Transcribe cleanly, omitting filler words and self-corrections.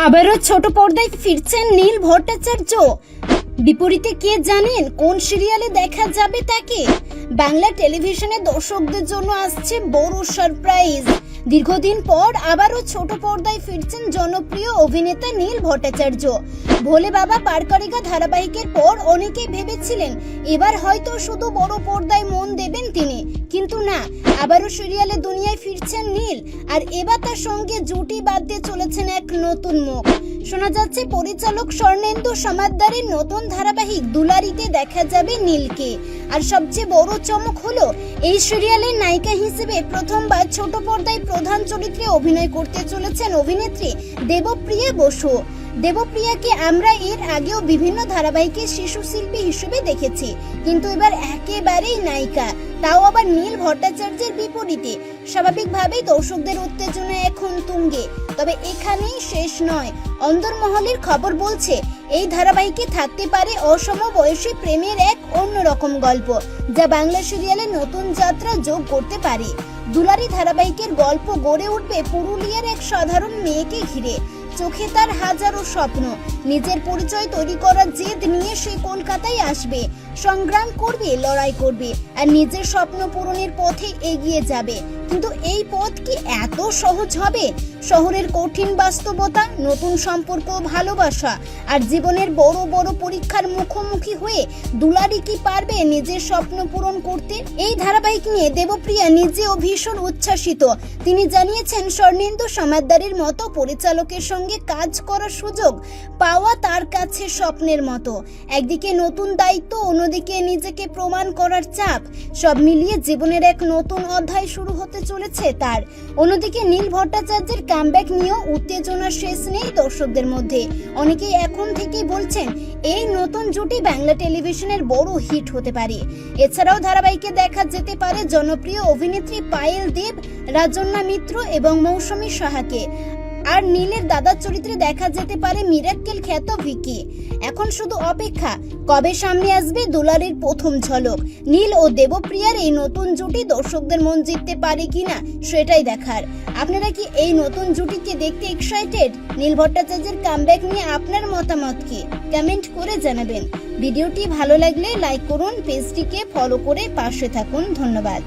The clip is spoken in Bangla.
আবারও ছোট পর্দায় ফিরছেন নীল ভট্টাচার্য। বিপরীতে কে জানেন কোন সিরিয়ালে দেখা যাবে তাকে? বাংলা টেলিভিশনে দর্শকদের জন্য আসছে বড় সারপ্রাইজ। দীর্ঘদিন পর আবারও ছোট পর্দায় ফিরছেন জনপ্রিয় অভিনেতা নীল ভট্টাচার্য। ভোলে বাবা পার করেগা ধারাবাহিকের পর অনেকেই ভেবেছিলেন এবার হয়তো শুধু বড় পর্দায় মন দেবেন তিনি, কিন্তু না, আবারও সিরিয়ালে দুনিয়ায় ফিরছেন নীল। আর এবার তার সঙ্গে জুটি বাঁধতে চলেছেন এক নতুন মুখ। শোনা যাচ্ছে পরিচালক স্বর্ণেন্দু সমাদ্দারের নতুন ধারাবাহিক দুলারিতে দেখা যাবে নীলকে। আর সবচেয়ে বড় চমক হলো এই সিরিয়ালের নায়িকা হিসেবে প্রথমবার ছোট পর্দায় প্রধান চরিত্রে অভিনয় করতে চলেছেন অভিনেত্রী দেবপ্রিয়া বসু। দেবপ্রিয়াকে আমরা এর আগেও বিভিন্ন ধারাবাহিকে শিশু শিল্পী হিসেবে দেখেছি, কিন্তু এবার একেবারেই নায়িকা, তাও আবার নীল ভট্টাচার্যের বিপরীতে। স্বাভাবিকভাবেই দর্শকদের উত্তেজনা এখন তুঙ্গে। তবে এখানেই শেষ নয়। অন্দরমহলের খবর বলছে এই ধারাবাহিকে থাকতে পারে অসমবয়সী প্রেমের এক অন্যরকম গল্প, যা বাংলা সিরিয়ালে নতুন যাত্রা যোগ করতে পারে। দুলারি ধারাবাহিকের গল্প গড়ে উঠবে পুরুলিয়ার এক সাধারণ মেয়েকে ঘিরে। চোখে তার হাজারো স্বপ্ন, নিজের পরিচয় তৈরি করার জেদ নিয়ে সে কলকাতায় আসবে, সংগ্রাম করবে, লড়াই করবে আর নিজের স্বপ্ন পূরণের পথে এগিয়ে যাবে। কিন্তু এই পথ কি এত সহজ হবে? শহরের কঠিন বাস্তবতা, নতুন সম্পর্ক, ভালোবাসা আর জীবনের বড় বড় পরীক্ষার মুখোমুখি হয়ে দুলারি কি পারবে নিজের স্বপ্ন পূরণ করতে? এই ধারাবাহিক নিয়ে দেবপ্রিয়া নিজেও ভীষণ উচ্ছ্বাসিত। তিনি জানিয়েছেন স্বর্ণেন্দু সমাদ্দারের মতো পরিচালকের সঙ্গে কাজ করার সুযোগ পাওয়া তার কাছে স্বপ্নের মতো। একদিকে নতুন দায়িত্ব, অন্যদিকে নিজেকে প্রমাণ করার চাপ, সব মিলিয়ে জীবনের এক নতুন অধ্যায় শুরু হতে চলেছে তার। অন্যদিকে নীল ভট্টাচার্যের কামব্যাক নিয়েও উত্তেজনার শেষ নেই দর্শকদের মধ্যে। অনেকেই এখন থেকেই বলছেন এই নতুন জুটি বাংলা টেলিভিশনের বড় হিট হতে পারে। এছাড়াও ধারাবাহিকে দেখা যেতে পারে জনপ্রিয় অভিনেত্রী পায়েল দেব, রাজন্যা মিত্র এবং মৌসুমী সাহাকে। আর নীলের দাদার চরিত্রে দেখা যেতে পারে মিরাক্কেল খ্যাত ভিকি। এখন শুধু অপেক্ষা, কবে সামনে আসবে দুলারির প্রথম ঝলক। নীল ও দেবপ্রিয়ার এই নতুন জুটি দর্শকদের মন জিততে পারে কিনা সেটাই দেখার। আপনারা কি এই নতুন জুটিকে দেখতে এক্সাইটেড? নীল ভট্টাচার্যের কামব্যাক নিয়ে আপনার মতামত কি? কমেন্ট করে জানাবেন। ভিডিওটি ভালো লাগলে লাইক করুন, পেজটিকে ফলো করে পাশে থাকুন। ধন্যবাদ।